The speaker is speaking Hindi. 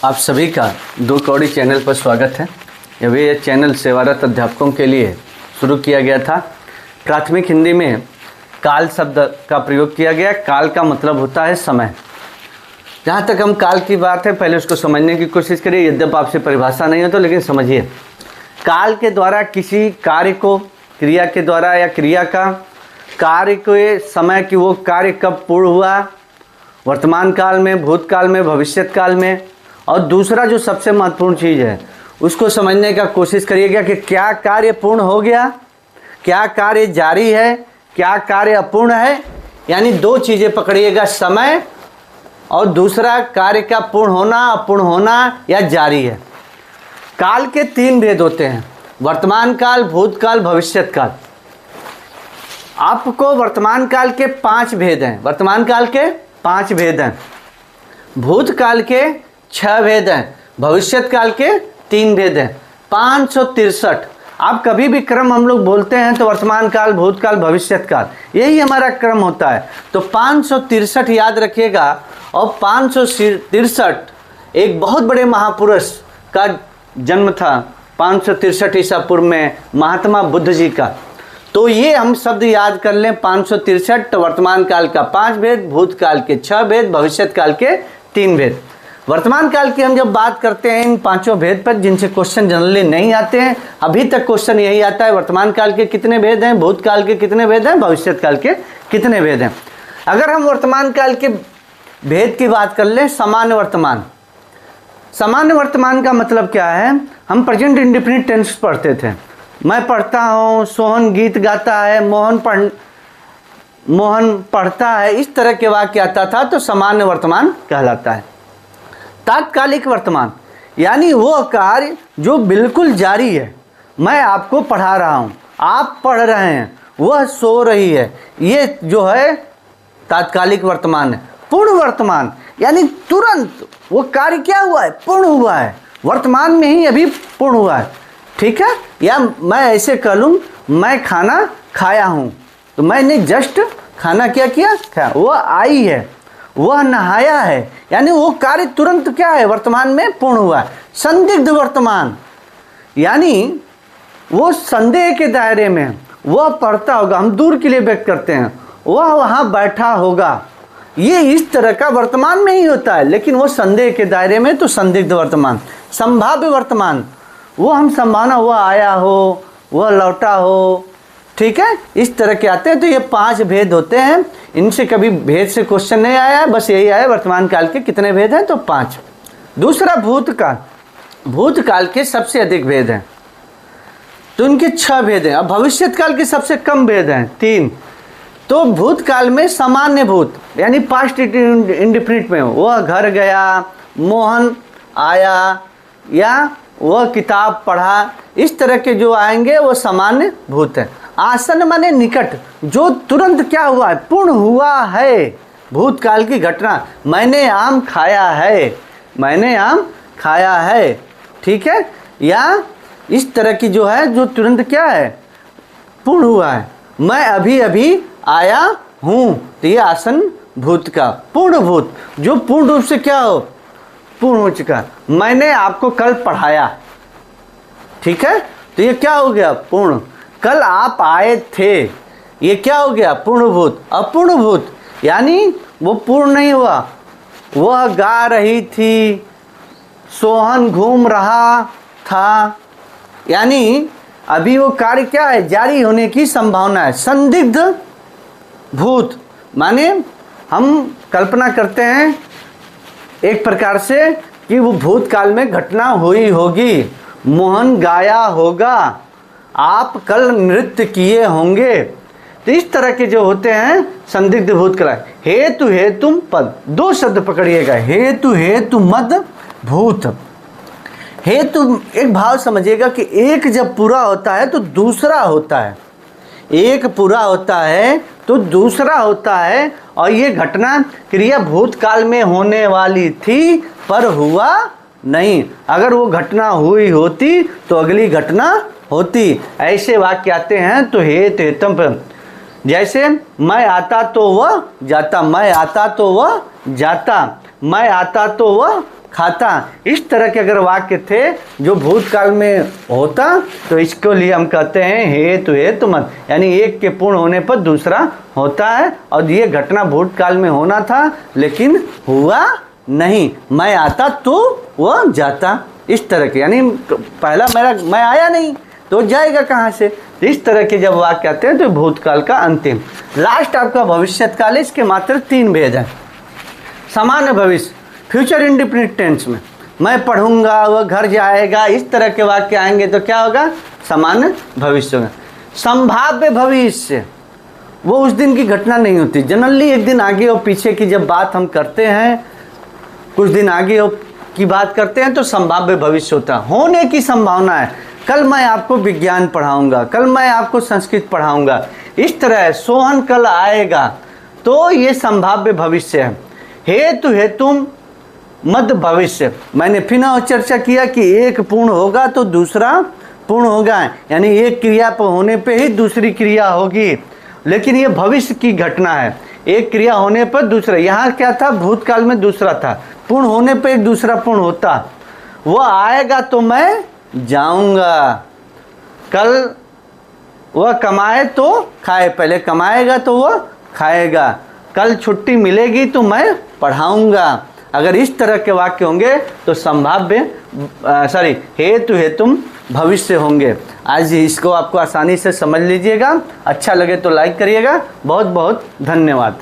आप सभी का दो कौड़ी चैनल पर स्वागत है। ये चैनल सेवारत अध्यापकों के लिए शुरू किया गया था। प्राथमिक हिंदी में काल शब्द का प्रयोग किया गया। काल का मतलब होता है समय। जहाँ तक हम काल की बात है पहले उसको समझने की कोशिश करिए, यद्यपि आपसे परिभाषा नहीं हो तो लेकिन समझिए। काल के द्वारा किसी कार्य को, क्रिया के द्वारा या क्रिया का कार्य के समय की वो कार्य कब पूर्ण हुआ, वर्तमान काल में, भूतकाल में, भविष्यत काल में। और दूसरा जो सबसे महत्वपूर्ण चीज़ है उसको समझने का कोशिश करिएगा कि क्या कार्य पूर्ण हो गया, क्या कार्य जारी है, क्या कार्य अपूर्ण है। यानी दो चीज़ें पकड़िएगा, समय और दूसरा कार्य का पूर्ण होना, अपूर्ण होना या जारी है। काल के तीन भेद होते हैं, वर्तमान काल, भूतकाल, भविष्यत काल। आपको वर्तमान काल के 5 भेद हैं, वर्तमान काल के 5 भेद हैं, भूतकाल के 6 भेद हैं, भविष्यत काल के 3 भेद हैं। 563। आप कभी भी क्रम हम लोग बोलते हैं तो वर्तमान काल, भूतकाल, भविष्यत काल, यही हमारा क्रम होता है। तो 563 याद रखिएगा। और 563 एक बहुत बड़े महापुरुष का जन्म था, 563 ईसा पूर्व में महात्मा बुद्ध जी का। तो ये हम शब्द याद कर लें, 563 वर्तमान काल का 5 भेद, भूतकाल के 6 भेद, भविष्यत काल के 3 भेद। वर्तमान काल की हम जब बात करते हैं इन 5 भेद पर, जिनसे क्वेश्चन जनरली नहीं आते हैं, अभी तक क्वेश्चन यही आता है वर्तमान काल के कितने भेद हैं, भूतकाल के कितने भेद हैं, भविष्यत काल के कितने भेद हैं। अगर हम वर्तमान काल के भेद की बात कर लें, सामान्य वर्तमान। सामान्य वर्तमान का मतलब क्या है? हम प्रेजेंट इंडेफिनिट टेंस पढ़ते थे। मैं पढ़ता हूँ, सोहन गीत गाता है, मोहन पढ़ता है, इस तरह के वाक्य आता था तो सामान्य वर्तमान कहलाता है। तात्कालिक वर्तमान यानी वो कार्य जो बिल्कुल जारी है। मैं आपको पढ़ा रहा हूँ, आप पढ़ रहे हैं, वह सो रही है, ये जो है तात्कालिक वर्तमान है। पूर्ण वर्तमान यानी तुरंत वो कार्य क्या हुआ है, पूर्ण हुआ है, वर्तमान में ही अभी पूर्ण हुआ है। ठीक है। या मैं ऐसे कह लूँ, मैं खाना खाया हूँ, तो मैंने जस्ट खाना क्या किया, खाया। वो आई है, वह नहाया है, यानी वो कार्य तुरंत क्या है, वर्तमान में पूर्ण हुआ है। संदिग्ध वर्तमान यानी वो संदेह के दायरे में, वह पढ़ता होगा, हम दूर के लिए व्यक्त करते हैं, वह वहाँ बैठा होगा, ये इस तरह का वर्तमान में ही होता है। लेकिन वो संदेह के दायरे में तो संदिग्ध वर्तमान। संभाव्य वर्तमान, वो हम संभावना, वह आया हो, वह लौटा हो, ठीक है, इस तरह के आते हैं। तो ये 5 भेद होते हैं। इनसे कभी भेद से क्वेश्चन नहीं आया है, बस यही आया वर्तमान काल के कितने भेद हैं, तो 5। दूसरा भूतकाल। भूतकाल के सबसे अधिक भेद हैं, तो इनके 6 भेद हैं। अब भविष्यत काल के सबसे कम भेद हैं, 3। तो भूतकाल में सामान्य भूत यानी पास्ट इंडेफिनिट में, वह घर गया, मोहन आया, या वह किताब पढ़ा, इस तरह के जो आएंगे वो सामान्य भूत है। आसन माने निकट, जो तुरंत क्या हुआ है, पूर्ण हुआ है, भूतकाल की घटना। मैंने आम खाया है, मैंने आम खाया है, ठीक है। या इस तरह की जो है, जो तुरंत क्या है, पूर्ण हुआ है। मैं अभी अभी आया हूँ, तो ये आसन भूत का। पूर्ण भूत जो पूर्ण रूप से क्या हो, पूर्ण हो चुका। मैंने आपको कल पढ़ाया, ठीक है, तो ये क्या हो गया, पूर्ण। कल आप आए थे, ये क्या हो गया, पूर्ण भूत। अपूर्ण भूत यानी वो पूर्ण नहीं हुआ। वह गा रही थी, सोहन घूम रहा था, यानी अभी वो कार्य क्या है, जारी होने की संभावना है। संदिग्ध भूत माने हम कल्पना करते हैं एक प्रकार से कि वो भूतकाल में घटना हुई होगी। मोहन गाया होगा, आप कल नृत्य किए होंगे, तो इस तरह के जो होते हैं संदिग्ध भूतकाल। हेतु हेतुम पद, 2 शब्द पकड़िएगा, हेतु हेतु मद भूत। हेतु एक भाव समझिएगा कि एक जब पूरा होता है तो दूसरा होता है, एक पूरा होता है तो दूसरा होता है। और ये घटना क्रिया भूतकाल में होने वाली थी पर हुआ नहीं। अगर वो घटना हुई होती तो अगली घटना होती। ऐसे वाक्य आते हैं तो हेत हेतम पर, जैसे मैं आता तो वह जाता, मैं आता तो वह जाता, मैं आता तो वह खाता। इस तरह के अगर वाक्य थे जो भूतकाल में होता तो इसको लिए हम कहते हैं हेतु हेतु मत, यानी एक के पूर्ण होने पर दूसरा होता है और ये घटना भूतकाल में होना था लेकिन हुआ नहीं। मैं आता तो वो जाता, इस तरह के, यानी पहला मैं आया नहीं तो जाएगा कहाँ से। तो इस तरह के जब वाक्य आते हैं तो भूतकाल का अंतिम। लास्ट आपका भविष्यकाल, इसके मात्र 3 भेद हैं। सामान्य भविष्य, फ्यूचर इंडिपेंडेंट टेंस में मैं पढ़ूंगा, वह घर जाएगा, इस तरह के वाक्य आएंगे तो क्या होगा, सामान्य भविष्य होगा। संभाव्य भविष्य, वो उस दिन की घटना नहीं होती, जनरली एक दिन आगे और पीछे की जब बात हम करते हैं, कुछ दिन आगे की बात करते हैं तो संभाव्य भविष्य होता है, होने की संभावना है। कल मैं आपको विज्ञान पढ़ाऊंगा, कल मैं आपको संस्कृत पढ़ाऊंगा, इस तरह सोहन कल आएगा, तो ये संभाव्य भविष्य है। हेतु हेतुम मध्य भविष्य, मैंने फिर चर्चा किया कि एक पूर्ण होगा तो दूसरा पूर्ण होगा, यानी एक क्रिया पर होने पे ही दूसरी क्रिया होगी, लेकिन ये भविष्य की घटना है। एक क्रिया होने पर दूसरा, यहाँ क्या था, भूतकाल में दूसरा था, पूर्ण होने पे एक दूसरा पूर्ण होता। वो आएगा तो मैं जाऊंगा, कल वह कमाए तो खाए, पहले कमाएगा तो वह खाएगा, कल छुट्टी मिलेगी तो मैं पढ़ाऊंगा। अगर इस तरह के वाक्य होंगे तो संभाव्य हेतु हेतुम भविष्य होंगे। आज इसको आपको आसानी से समझ लीजिएगा, अच्छा लगे तो लाइक करिएगा। बहुत बहुत धन्यवाद।